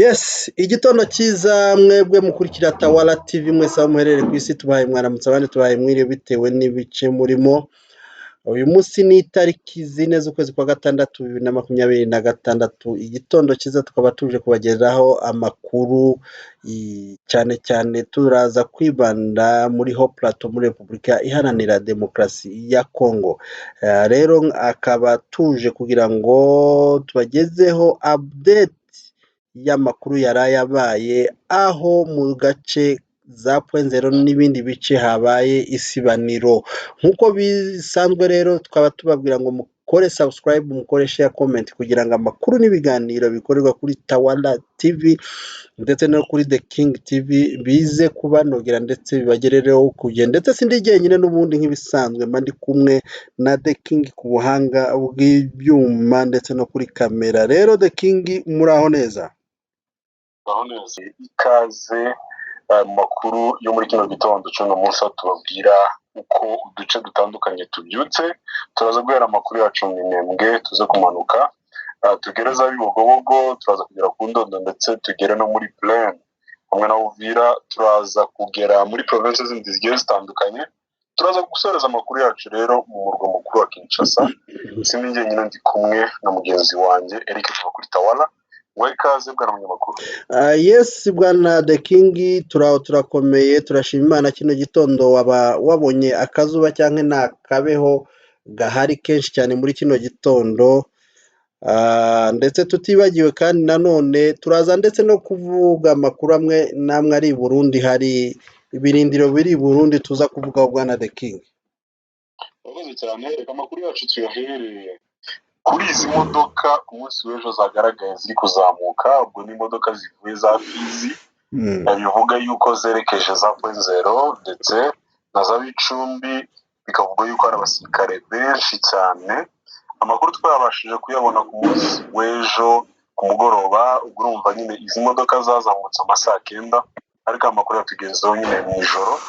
Yes, igitondo cyiza mwebwe mukurikira Tawala TV mwese aho muherereye ku isi tubahaye mwaramutse abandi tubahaye mwiriwe bitewe n'ibice murimo. Uyu munsi ni itariki 4 z'ukwezi kwa gatandatu 2026. Igitondo cyiza tukaba tuje kubagezaho amakuru cyane cyane turaza kwibanda muri Ho Plateau muri Repubulika Iharanira Demokarasi ya Kongo. Rero akaba tuje kugira ngo tubagezeho update y'amakuru yarayabaye aho mu gace za Pwenzero n'ibindi bice habaye isibaniro. Nk'uko bisanzwe rero tukaba tubabwira ngo mukore subscribe, mukore share, comment kugira ngo amakuru n'ibiganiro bikorerwa kuri Tawala TV ndetse no kuri The King TV bize kubanogera ndetse bibagerereho kugenda. Ndetse sindi jyenyine n'ubundi nk'ibisanzwe mba ndi kumwe na The King ku buhanga bw'ibyuma ndetse no kuri kamera. Rero The King muraho neza? Neza ikaze mu makuru yo muri kino gitondo cy'uno munsi aho tubabwira uko uduce dutandukanye tubyutse. Turaza guhera amakuru yacu Minembwe, tuze kumanuka tugere za Bibogobogo, turaza kugera ku Ndondo ndetse tugere no muri Plaine hamwe na Uvira. Turaza kugera muri province zindi zigiye zitandukanye. Turaza gusoreza amakuru yacu rero mu murwa mukuru wa Kinshasa. Sindi jyenyine, ndi kumwe na mugenzi wanjye Eric kuva kuri Tawala. Ikaze bwana munyamakuru. Yes bwana The King, turakomeye turashima Imana. Kino gitondo wabonye akazuba cyangwa nakabeho gahari kenshi cyane muri kino gitondo, ndetse tutibagiwe kandi nanone turaza ndetse no kuvuga amakuru amwe namwe ari i Burundi, hari ibirindiro biri i Burundi tuza kuvugaho bwana The King. Urakoze cyane. Reka amakuru yacu tuyahereye kuri izi modoka ku munsi w'ejo zagaragaye ziri kuzamuka. Ubwo ni imodoka zivuye za Fizi, bivuga yuko zerekeje za Pwenzero ndetse na za Bicumbi, bikavuga yuko hari abasirikare benshi cyane. Amakuru twabashije kuyabona ku munsi w'ejo ku mugoroba. Ubwo urumva nyine izi modoka zazamutse amasaha 9, ariko amakuru yatugezeho nyine mu ijoro.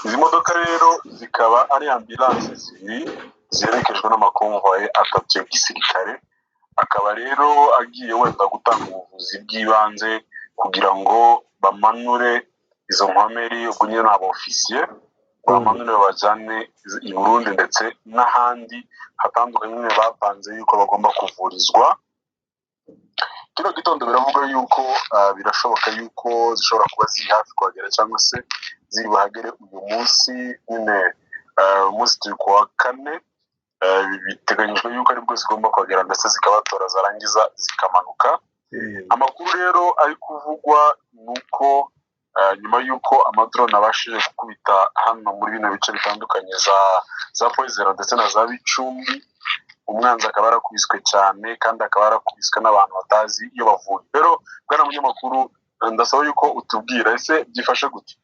Izi modoka rero zikaba ari ambulance zibiri zerekejwe n'amakonvoye atatu ya gisirikare, akaba rero agiye wenda gutanga ubuvuzi bw'ibanze kugira ngo bamanure izo nkomeri. Ubwo nyine n'aba ofisiye bamanure bajyane i Burundi ndetse n'ahandi hatandukanye nyine bapanze yuko bagomba kuvurizwa. Kino gitondo biravuga yuko birashoboka yuko zishobora kuba ziri hafi kuhagera cyangwa se ziri buhagere uyu munsi nyine. Umunsi turi ku wa 4, biteganyijwe yuko aribwo zigomba kuhagera ndetse zikabatora zarangiza zikamanuka. Amakuru rero ari kuvugwa nuko nyuma yuko amadrone abashije gukubita hano muri bino bice bitandukanye za Pwenzero ndetse na za Bicumbi, umwanzi akaba yarakubiswe cyane kandi akaba yarakubiswe n'abantu batazi iyo bavuye. Rero bwana munyamakuru, ndasaba yuko utubwira ese byifashe gute?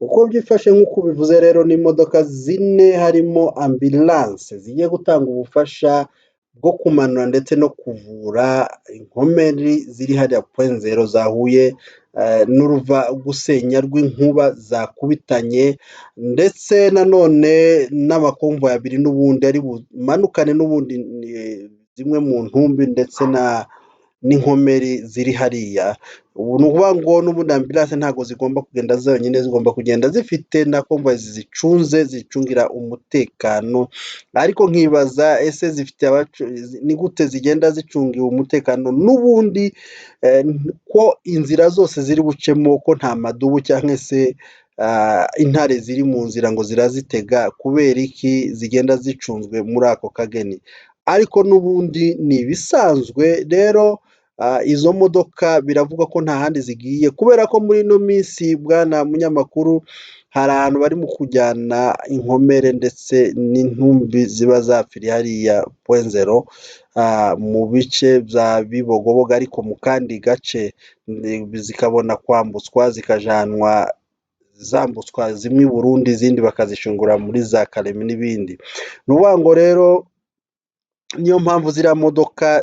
Uko byifashe nk'uko bivuze rero ni imodoka 4 harimo ambulance zigiye gutanga ubufasha bwo kumanura ndetse no kuvura inkomeri ziri hariya Pwenzero zahuye n'uruva gusenya rw'inkuba zakubitanye, ndetse nanone n'amakonvoyi abiri n'ubundi ari bumanukane n'ubundi zimwe mu ntumbi ndetse n'inkomeri ziri hariya. Ubu ni ukuvuga ngo n'ubundi ambulance ntabwo zigomba kugenda zonyine, zigomba kugenda zifite na konvoyi zicungira umutekano. Ariko nkibaza ese zifite ni gute zigenda zicungira umutekano n'ubundi ko inzira zose ziri bucemo ko nta madubu cyangwa se intare ziri mu nzira ngo zirazitega, kubera iki zigenda zicunzwe muri ako kageni? Ariko n'ubundi ni ibisanzwe rero. Izo modoka biravuga ko nta handi zigiye, kubera ko muri ino minsi bwana munyamakuru hari ahantu bari mu kujyana inkomere ndetse n'intumbi ziba zapfiriye hariya Pwenzero mu bice bya Bibogobogo, ariko mu kandi gace zikabona kwambutswa zikajanwa, zambutswa zimwe i Burundi izindi bakazishingura muri za Karemi n'ibindi. Ni ukuvuga ngo rero niyo mpamvu ziriya modoka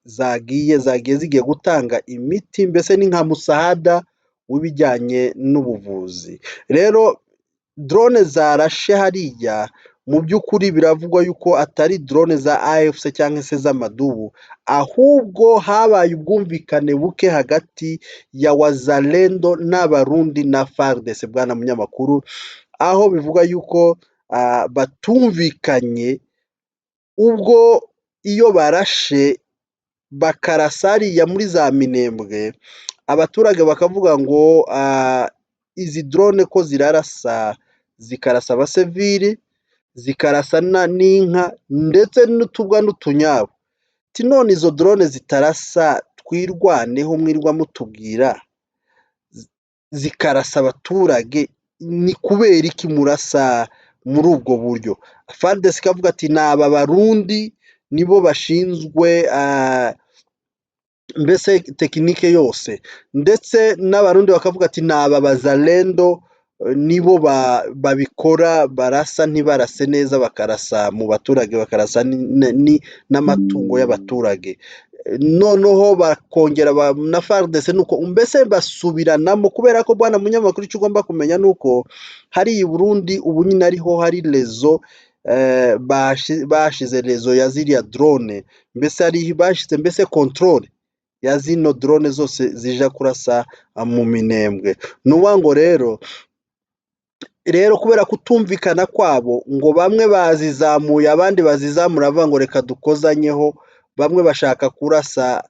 zagiye zigiye gutanga imiti, mbese ni nka musahada w'ibijyanye n'ubuvuzi. Rero drone zarashe hariya mu by'ukuri biravugwa yuko atari drone za AFC cyangwa se z'amadubu, ahubwo habaye ubwumvikane buke hagati ya Wazalendo n'Abarundi na FARDC, bwana munyamakuru, aho bivuga yuko batumvikanye ubwo iyo barashe bakarasa hariya muri za Minembwe, abaturage bakavuga ngo izi drone ko zirarasa, zikarasa abasivili, zikarasa n'inka ndetse n'utubwa n'utunyabo, none izo drone zitarasa twirwaneho mwirwa mutubwira, zikarasa abaturage, ni kubera iki murasa muri ubwo buryo? FARDC ikavuga ati ni aba Barundi nibo bashinzwe mbese tekinike yose, ndetse n'Abarundi bakavuga ati ni aba Bazalendo nibo babikora, barasa ntibarase neza, bakarasa mu baturage, bakarasa n'amatungo y'abaturage. Noneho bakongera na FARDC nuko mbese basubiranamo, kubera ko bwana munyamakuru icyo ugomba kumenya nuko hari i Burundi ubu nyine ariho hari rezo, bashize rezo ya ziriya drone, mbese hari bashize mbese control ya zino drone zose zija kurasa mu Minembwe. Nuwa ngo rero kubera kutumvikana kwabo, ngo bamwe bazizamuye abandi bazizamura, bavuga ngo reka dukozanyeho, bamwe bashaka kurasa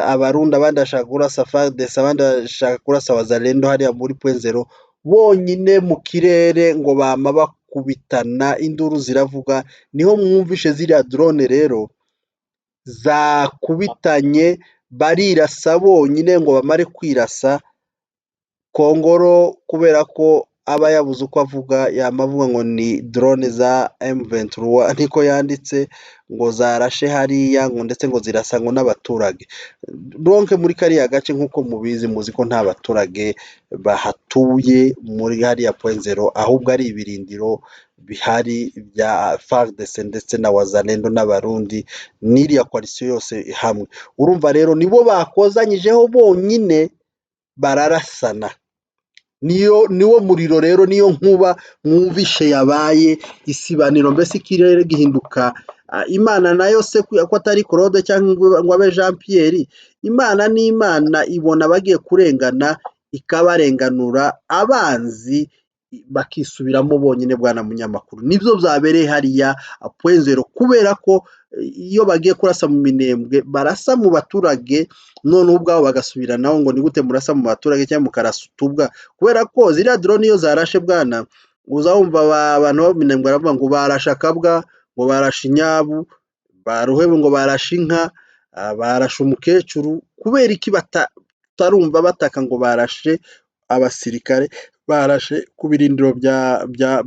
Abarundi, abandi bashaka kurasa FARDC, abandi bashaka kurasa Wazalendo hariya muri point zero bonyine mu kirere, ngo bama bakubitana, induru ziravuga, niho mwumvishe ziriya drone rero zakubitanye, barirasa bonyine ngo bamare kwirasa. Kongoro kubera ko aba yabuze uko avuga, yamavuga ngo ni drone za M23, niko yanditse, ngo zarashe hariya, ngo ndetse ngo zirasa ngo n'abaturage. Donc muri kariya gace nk'uko mubizi, muzi ko nta baturage bahatuye muri hariya point zero, ahubwo ari ibirindiro bihari bya FARDC ndetse na Wazalendo n'Abarundi n'iriya coalition yose hamwe. Urumva rero nibo bakozanyijeho bonyine bararasana, niwo muriro rero, niyo nkuba mwumvishe yabaye isibaniro, mbese ikirere gihinduka. Imana nayo se ko atari Claude cyangwa ngo abe Jean Pierre, Imana ni Imana, ibona bagiye kurengana ikabarenganura, abanzi bakisubiramo bonyine. Bwana munyamakuru, nibyo byabereye hariya point zero, kubera ko iyo bagiye kurasa mu Minembwe barasa mu baturage, none ubwabo bagasubiranaho ngo ni gute murasa mu baturage cyangwa mukarasa utubwa, kubera ko ziriya drone iyo zarashe bwana, uzumva abantu bo mu Minembwe baravuga ngo barashe akabwa, ngo barashe inyabu, baruhebe ngo barashe inka, barashe umukecuru. Kubera iki batarumva bataka ngo barashe abasirikare, barashe ku birindiro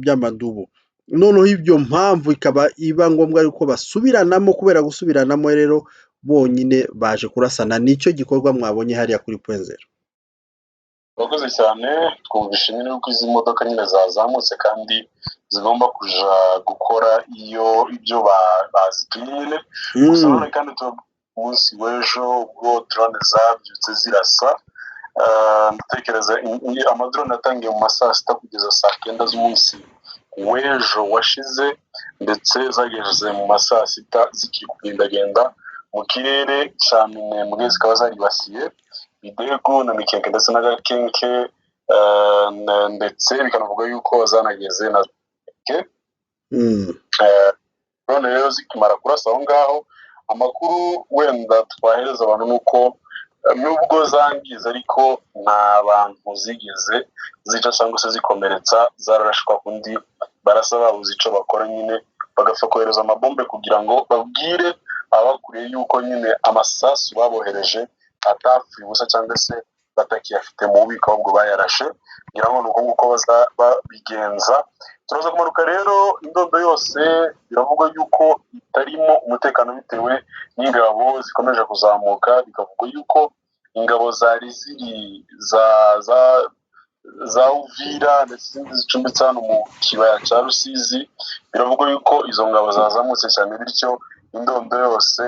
by'amadubu? Noneho ibyo mpamvu ikaba iba ngombwa yuko basubiranamo, kubera gusubiranamo rero bonyine baje kurasana. Nicyo gikorwa mwabonye hariya kuri point zero. Urakoze cyane. Twumvishe nyine yuko izi modoka nyine zazamutse kandi zigomba kuja gukora ibyo bazitumye nyine. Gusa none kandi umunsi w'ejo ubwo drone zabyutse zirasa, ndatekereza amadrone atangiye mu masaa 6 kugeza saa 9 z'umunsi w'ejo washize, ndetse zageze mu masaa 6 zikiri kugendagenda mu kirere cya Minembwe, zikaba zaribasiye Bidego na Mikenke ndetse na Gakenke, ndetse bikanavuga yuko zanageze na Ke. None rero zikimara kurasa aho ngaho, amakuru wenda twahereza abantu nuko nubwo zangiza ariko nta bantu zigeze zica cyangwa se zikomeretsa, zararashwa kundi barasa babuze icyo bakora nyine, bagapfa kohereza amabombe kugira ngo babwire abakuriye yuko nyine amasasu babohereje atapfuye ubusa cyangwa se batakiyafite mu bubiko, ahubwo bayarashe, ngira ngo nuko nguko babigenza. Turaza kumanuka rero, indondo yose biravugwa yuko itarimo umutekano bitewe n'ingabo zikomeje kuzamuka, bikavugwa yuko ingabo zari ziri za Uvira ndetse n'izindi zicumbitse hano mu kibaya cya Rusizi, biravugwa yuko izo ngabo zazamutse cyane, bityo indondo yose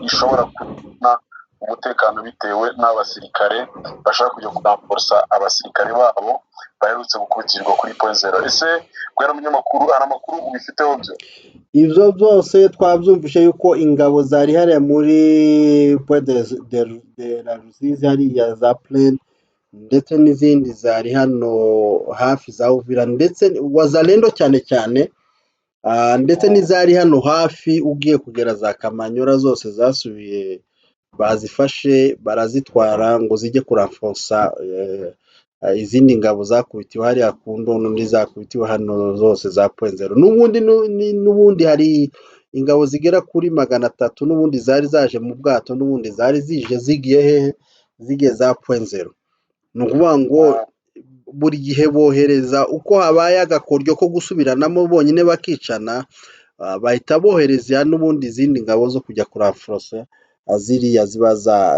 ishobora kubona umutekano bitewe n'abasirikare bashaka kujya kuramforsa abasirikare babo baherutse gukubitirwa kuri point zero. Ese bwera umunyamakuru hari amakuru ubifiteho byo? Ivyo byose twavyumvishe yuko ingabo zari hariya muri point de la Rusizi hariya za Plaine ndetse n'izindi zari hano hafi za Uvira ndetse Wazalendo cyane cyane, ndetse n'izari hano hafi ugiye kugera za Kamanyora zose zasubiye bazifashe barazitwara ngo zijye kuramforsa izindi ngabo zakubitiwe hariya ku Ndondo n'izakubitiwe hano zose za point zero. N'ubundi hari ingabo zigera kuri 300 n'ubundi zari zaje mu bwato n'ubundi zari zije zigiye hehe, zigiye za point zero. Ni ukuvuga ngo buri gihe bohereza uko habaye agakoryo ko gusubiranamo bonyine bakicana, bahita bohereza n'ubundi izindi ngabo zo kujya kuramforsa ziriya ziba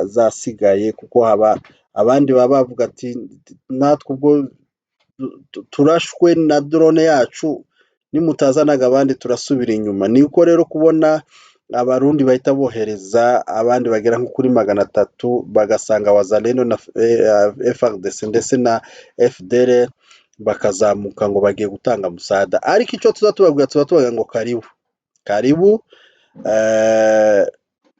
zasigaye, kuko haba abandi baba bavuga ati natwe ubwo turashwe na drone yacu nimutazanaga abandi turasubira inyuma. Niko rero kubona abarundi bahita bohereza abandi bagera nko kuri 300 bagasanga Wazalendo na FARDC ndetse na FDLR bakazamuka ngo bagiye gutanga musada. Ariko icyo tubabwira ngo karibu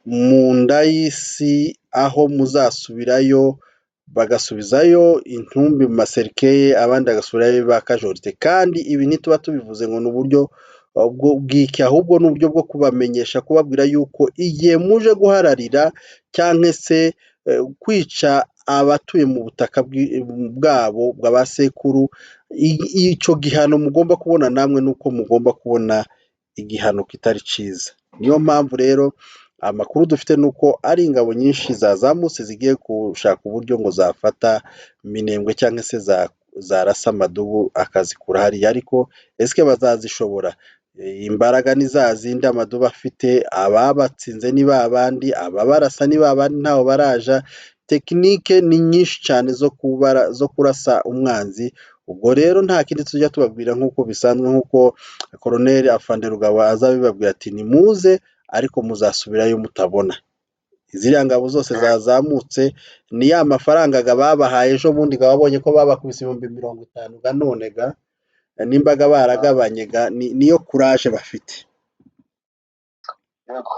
mu nda y'isi aho muzasubirayo, bagasubizayo intumbi mu maserikeye abandi bagasubirayo bakajorite. Kandi ibi ntituba tubivuze ngo n'uburyo bw'iki, ahubwo n'uburyo bwo kubamenyesha, kubabwira yuko igihe muje guhararira cyangwa se kwica abatuye mu butaka bwabo bw'abasekuru, icyo gihano mugomba kubona namwe nuko mugomba kubona igihano kitari cyiza. Niyo mpamvu rero amakuru dufite nuko ari ingabo nyinshi zazamutse zigiye gushaka uburyo ngo zafata Minembwe cyangwa se zarasa Amadubu akazikura hariya. Ariko ese bazazishobora? Imbaraga ni za zindi Amadubu afite, ababatsinze ni babandi, ababarasa ni babandi ntaho baraja, tekinike ni nyinshi cyane zo kurasa umwanzi. Ubwo rero nta kindi tujya tubabwira nk'uko bisanzwe, nk'uko Colonel Afande Rugaba azabibabwira ati nimuze ariko muzasubirayo mutabona. Iziriya ngabo zose zazamutse ni ya mafaranga babahaye ejo bundi babonye ko babakubise 50,000 ga none ga n'imbaga baragabanye ga, niyo courage bafite.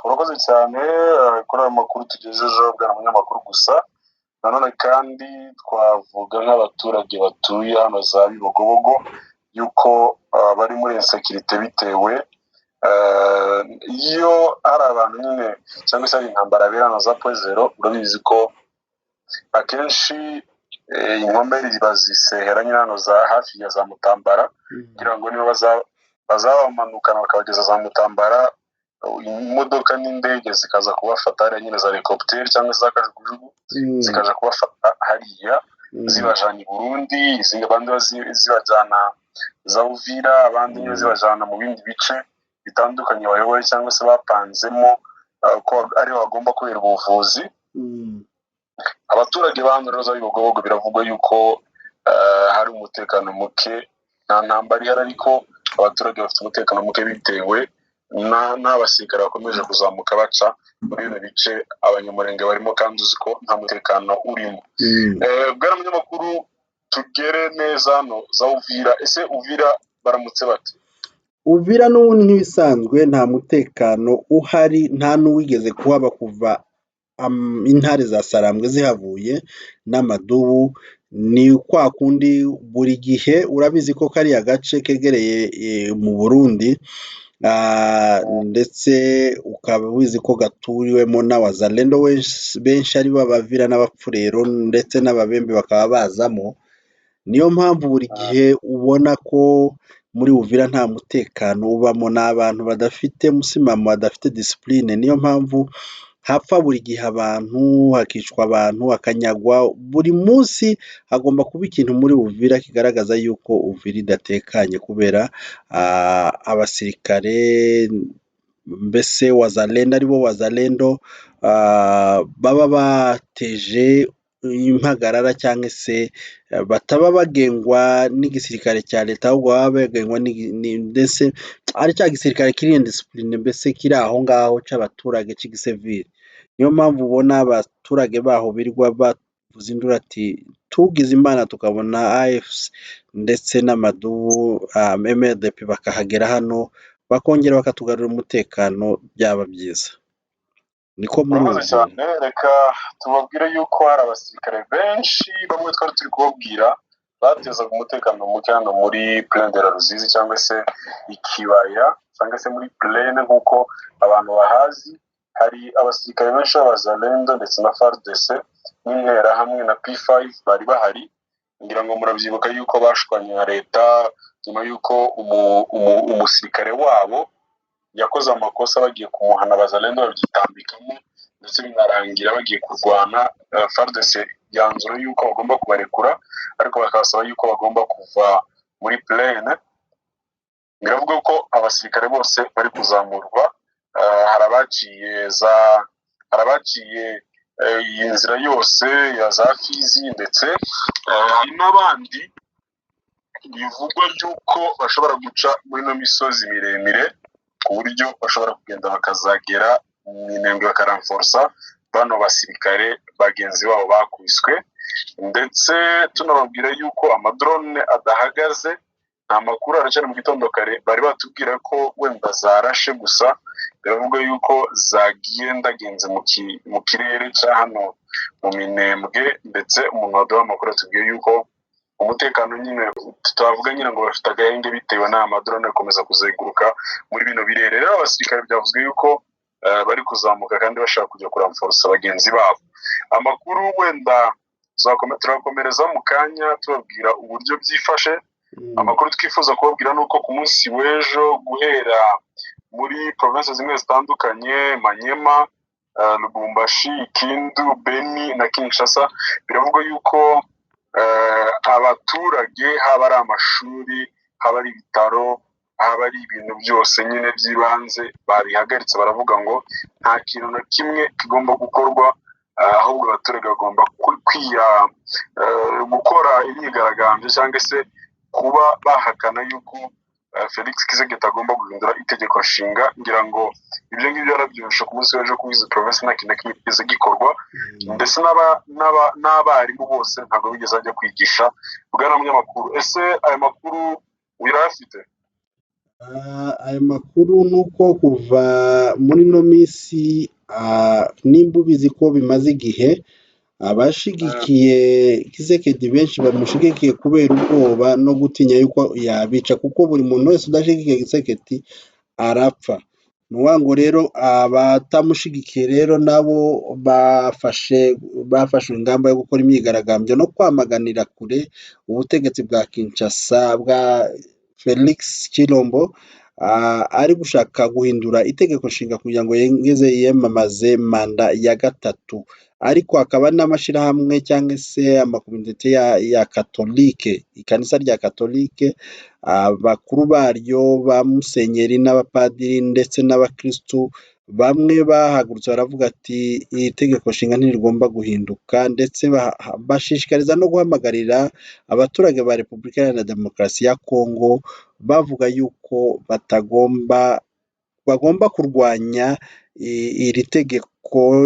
Urakoze cyane kuri aya makuru tugejejeho bwa munyamakuru. Gusa nanone kandi twavuga nk'abaturage batuye hano za Bibogobogo yuko bari muri insekirite bitewe iyo ari abantu nyine cyangwa se ari intambara bera hano za point zero. Urabizi ko akenshi inkomeri bazisehera nyine hano za hafi ya za Mutambara, kugira ngo niba bazabamanukana bakabageza za Mutambara, imodoka n'indege zikaza kubafata hariya nyine za helicopter cyangwa se za kajugujugu zikaja kubafata hariya zibajana i Burundi, izindi abandi zibajana za Uvira, abandi nyine zibajana mu bindi bice bitandukanye bayoboye cyangwa se bapanzemo ko ariho bagomba kubera ubuvuzi. Abaturage ba hano rero za Bibogobogo biravugwa yuko hari umutekano muke, nta ntambara ihari, ariko abaturage bafite umutekano muke bitewe n'abasirikare bakomeje kuzamuka baca muri bino bice abanyamurenge barimo, kandi uzi ko nta mutekano urimo. Bwera munyamakuru, tugere neza hano za Uvira. Ese Uvira baramutse bate? Uvira n'ubundi nk'ibisanzwe nta mutekano uhari, nta n'uwigeze kuhaba kuva intare za Sarambwe zihavuye n'Amadubu. Ni kwa kundi buri gihe, urabizi ko kariya gace kegereye mu Burundi, ndetse ukaba wizi ko gaturiwemo n'Abazalendo benshi ari b'Abavira n'Abapfurero ndetse n'Ababembe bakaba bazamo. Niyo mpamvu buri gihe ubona ko muri Uvira nta mutekano ubamo, n'abantu badafite musimamo, badafite discipline. Niyo mpamvu hapfa buri gihe abantu, hakicwa abantu, hakanyagwa. Buri munsi hagomba kuba ikintu muri Uvira kigaragaza yuko Uvira idatekanye, kubera abasirikare mbese Wazalendo aribo Wazalendo baba bateje impagarara, cyangwa se bataba bagengwa n'igisirikare cya leta, ahubwo baba bagengwa ndetse ari cya gisirikare kiri indiscipline, mbese kiri aho ngaho cy'abaturage cy'igisivili. niyo mpamvu ubona abaturage baho birirwa bavuza induru ati tugize imana tukabona AFC ndetse n'amadubu MLDP bakahagera hano bakongera bakatugarurira umutekano byaba byiza niko murakoze murumva. cyane reka tubabwire yuko hari abasirikare benshi bamwe twari turi kubabwira batezaga umutekano muke hano muri Plaine de la Ruzizi cyangwa se ikibaya cyangwa se muri Plaine nk'uko abantu bahazi. Hari abasirikare benshi b'abazalendo ndetse na FARDC n'interahamwe na P5 bari bahari, ngira ngo murabyibuka yuko bashwanye na leta nyuma yuko umusirikare wabo yakoze amakosa bagiye kumuhana, abazalendo babyitambikamo ndetse binarangira bagiye kurwana. FARDC yanzura yuko bagomba kubarekura ariko bakabasaba yuko bagomba kuva muri Plaine. Biravuga ko abasirikare bose bari kuzamurwa, hari abaciye iyi nzira yose ya za Fizi ndetse hari n'abandi bivugwa yuko bashobora guca muri ino misozi miremire ku buryo bashobora kugenda bakazagera mu Minembwe bakaranforsa bano basirikare bagenzi babo bakubiswe. Ndetse tunababwira yuko amadrone adahagaze, nta makuru aracyari mu gitondo kare bari batubwira ko wenda zarashe gusa, biravuga yuko zagiye ndagenze mu kirere cya hano mu Minembwe. Ndetse umuntu waduha amakuru atubwiye yuko umutekano nyine tutavuga nyine ngo bafite agahenge bitewe n'aya madrone akomeza kuzenguruka muri bino birere. Rero abasirikare byavuzwe yuko bari kuzamuka kandi bashaka kujya kuramforsa bagenzi babo. Amakuru wenda turakomereza mu kanya tubabwira uburyo byifashe. Amakuru twifuza kubabwira ni uko ku munsi w'ejo guhera muri province zimwe zitandukanye Manyema, Lubumbashi, Kindu, Beni na Kinshasa, biravuga yuko abaturage haba ari amashuri, haba ari ibitaro, haba ari ibintu byose nyine by'ibanze babihagaritse. Baravuga ngo nta kintu na kimwe kigomba gukorwa, ahubwo abaturage bagomba gukora imyigaragambyo cyangwa se kuba bahakana yuko Felix Tshisekedi agomba guhindura itegeko nshinga. Ngira ngo ibyo ngibyo yarabyumvishe ku munsi w'ejo kuri izi province nta kintu na kimwe kigeze gikorwa, ndetse n'abarimu bose ntabwo bigeze ajya kwigisha. Bwana munyamakuru, ese aya makuru wirafite? Aya makuru ni uko kuva muri ino minsi nimba ubizi ko bimaze igihe abashigikiye Tshisekedi benshi bamushigikiye kubera ubwoba no gutinya yuko yabica, kuko buri muntu wese udashigikiye Tshisekedi arapfa. Ni ukuvuga ngo rero abatamushigikiye rero nabo bafashe ingamba yo gukora imyigaragambyo no kwamaganira kure ubutegetsi bwa Kinshasa bwa Felix Tshilombo ari gushaka guhindura itegeko nshinga kugira ngo yiyamamaze manda ya gatatu. Ariko hakaba n'amashyirahamwe cyangwa se amakominite ya katolike, ikanisa rya katolike, abakuru baryo ba musenyeri n'abapadiri ndetse n'abakirisitu bamwe bahagurutse baravuga ati iri tegeko nshinga ntirigomba guhinduka, ndetse bashishikariza no guhamagarira abaturage ba Repubulika Iharanira Demokarasi ya Kongo, bavuga yuko bagomba kurwanya iri tegeko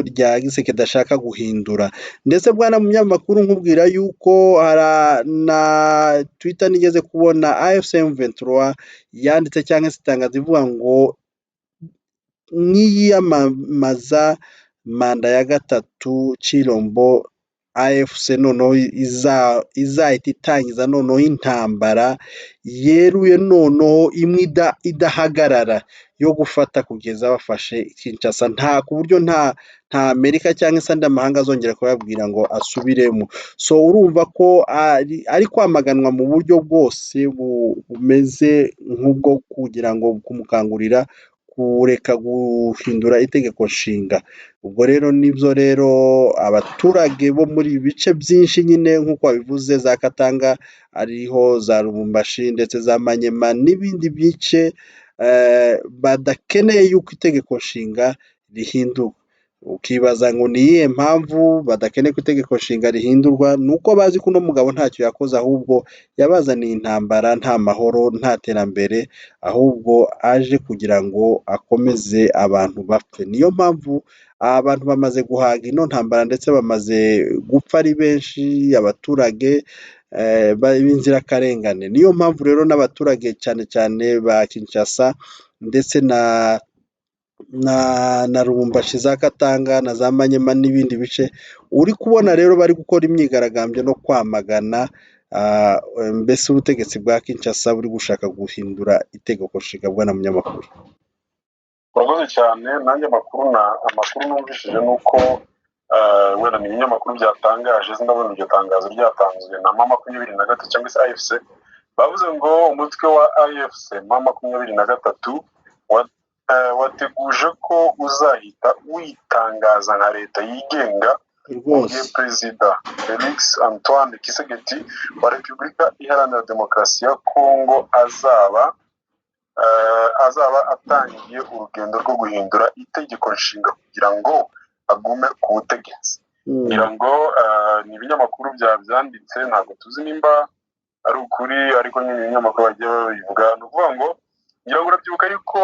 rya Tshisekedi ashaka guhindura. Ndetse bwana munyamakuru nkubwira yuko na Twitter nigeze kubona AFC M23 yanditse cyangwa se itangazo ivuga ngo niyamamaza manda ya gatatu Tshilombo AFC noneho izahita itangiza noneho intambara yeruye noneho imwe idahagarara yo gufata kugeza bafashe Kinshasa, ku buryo nta Amerika cyangwa se andi amahanga azongera kubabwira ngo asubiremo. So urumva ko ari kwamaganwa mu buryo bwose bumeze nk'ubwo kugira ngo kumukangurira kureka guhindura itegeko nshinga. Ubwo rero nibyo rero abaturage bo muri ibi bice byinshi nyine nk'uko babivuze, za Katanga ariho za Lubumbashi ndetse za Manyema n'ibindi bice badakeneye yuko itegeko nshinga rihindurwa. Ukibaza ngo ni iyihe mpamvu badakeneye ko itegeko nshinga rihindurwa? Ni uko bazi ko uno mugabo ntacyo yakoze, ahubwo yabazaniye intambara, nta mahoro, nta terambere, ahubwo aje kugira ngo akomeze abantu bapfe. Niyo mpamvu abantu bamaze guhaga ino ntambara ndetse bamaze gupfa ari benshi, abaturage b'inzirakarengane. Niyo mpamvu rero n'abaturage cyane cyane ba Kinshasa ndetse na Lubumbashi, za Katanga na za Manyema n'ibindi bice, uri kubona rero bari gukora imyigaragambyo no kwamagana mbese ubutegetsi bwa Kinshasa buri gushaka guhindura itegeko nshinga. Bwana munyamakuru, urakoze cyane. Nanjye amakuru numvishije ni uko wenda ni ibinyamakuru byatangaje, ndabona iryo tangazo ryatanzwe na M23 cyangwa se AFC. Bavuze ngo umutwe wa AFC M23 wateguje ko uzahita witangaza nka leta yigenga mu gihe Perezida Felix Antoine Tshisekedi wa Repubulika Iharanira Demokarasi ya Kongo azaba atangiye urugendo rwo guhindura itegeko nshinga kugira ngo agume ku butegetsi. Ngira ngo ni ibinyamakuru byanditse, ntabwo tuzi nimba ari ukuri, ariko nyine ibinyamakuru bagiye babivuga. Ni ukuvuga ngo ngira ngo urabyibuka yuko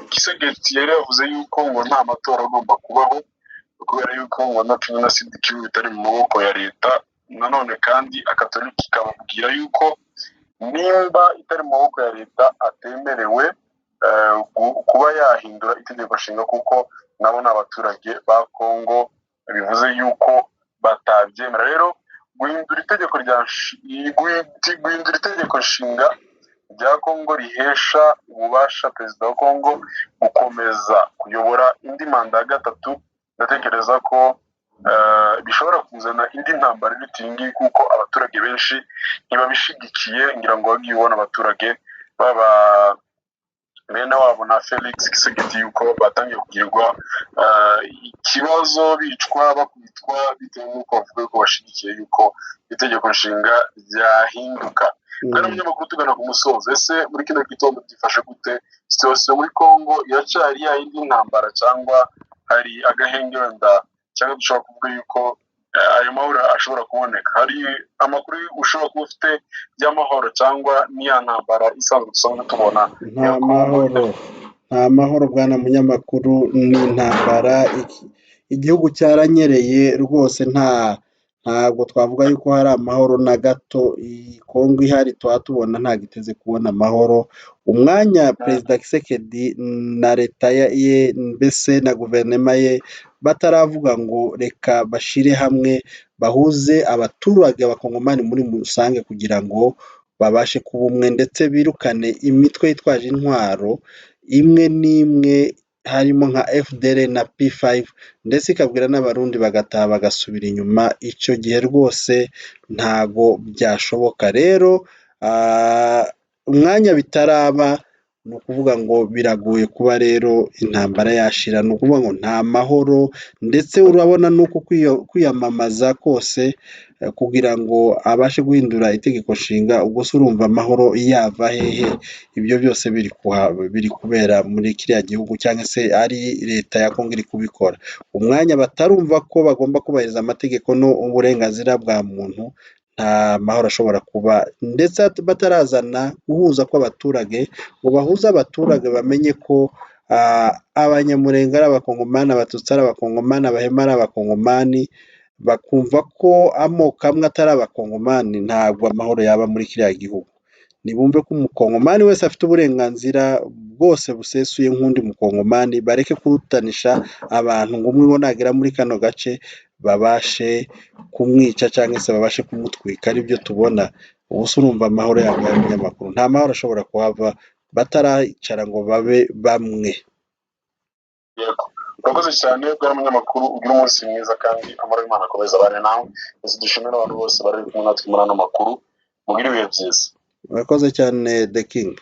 Tshisekedi yari yavuze yuko ngo nta matora agomba kubaho kubera yuko ngo na jenoside ikibi bitari mu maboko ya leta. Nanone kandi Akatolika ikababwira yuko nimba itari mu maboko ya leta atemerewe kuba yahindura itegeko nshinga, kuko nabo ni abaturage ba Kongo, bivuze yuko batabyemera. Rero guhindura itegeko nshinga rya Kongo rihesha ububasha Perezida wa Kongo gukomeza kuyobora indi manda ya gatatu, ndatekereza ko bishobora kuzana indi ntambara iruta iyi ngiyi, kuko abaturage benshi ntibabishigikiye. Ngira ngo bagiye ubona abaturage baba bene wabo na Felix Tshisekedi yuko batangiye kugirirwa ikibazo, bicwa bakubitwa bitewe n'uko bavuga ko bashigikiye yuko itegeko nshinga ryahinduka. Kandi umunyamakuru, tugana ku musozo, ese muri kino gitondo byifashe gute? Situation muri Kongo iracyari ya yindi ntambara cyangwa hari agahenge wenda, cyangwa dushobora kuvuga yuko ayo mahoro ashobora kuboneka? Hari amakuru ushobora kuba ufite y'amahoro cyangwa niya ntambara isanzwe dusanzwe tubona? Nta mahoro bwana munyamakuru, ni intambara. Igihugu cyaranyereye rwose, ntabwo twavuga yuko hari amahoro na gato. Kongo ihari tuba tubona ntabwo iteze kubona amahoro. Umwanya Perezida Tshisekedi na leta ye mbese na guverinoma ye bataravuga ngo reka bashire hamwe bahuze abaturage abakongomani muri rusange kugira ngo babashe kuba umwe, ndetse birukane imitwe yitwaje intwaro imwe n'imwe harimo nka FDL na P5, ndetse ikabwira n'abarundi bagataha bagasubira inyuma, icyo gihe rwose ntago byashoboka. Rero umwanya bitaraba, ni ukuvuga ngo biragoye kuba rero intambara yashira. Ni ukuvuga ngo nta mahoro, ndetse urabona nuko kwiyamamaza kose kugira ngo abashe guhindura itegeko nshinga, ubwo se urumva amahoro yava hehe? Ibyo byose biri kubera muri kiriya gihugu, cyangwa se ari leta ya Kongo iri kubikora. Umwanya batarumva ko bagomba kubahiriza amategeko n'uburenganzira bwa muntu, nta mahoro ashobora kuba, ndetse batarazana guhuza kw'abaturage ngo bahuze abaturage bamenye ko abanyamurenge ari abakongomani, abatutsi ari abakongomani, abahema ari abakongomani, bakumva ko amoko amwe atari abakongomani, ntabwo amahoro yaba muri kiriya gihugu. Nibumve ko umukongomani wese afite uburenganzira bwose busesuye nk'undi mukongomani, bareke kurutanisha abantu ngo umwe nagera muri kano gace babashe kumwica cyangwa se babashe kumutwika. Aribyo tubona ubu. Se urumva amahoro yabo y'abanyamakuru? Nta mahoro ashobora kuhava bataricara ngo babe bamwe. Yego, urakoze cyane bwa munyamakuru, ugira umunsi mwiza kandi amahoro y'Imana akomeza abane nawe. Dushimira abantu bose bari kumwe natwe muri ano makuru, mugire ibihe byiza. Urakoze cyane The King.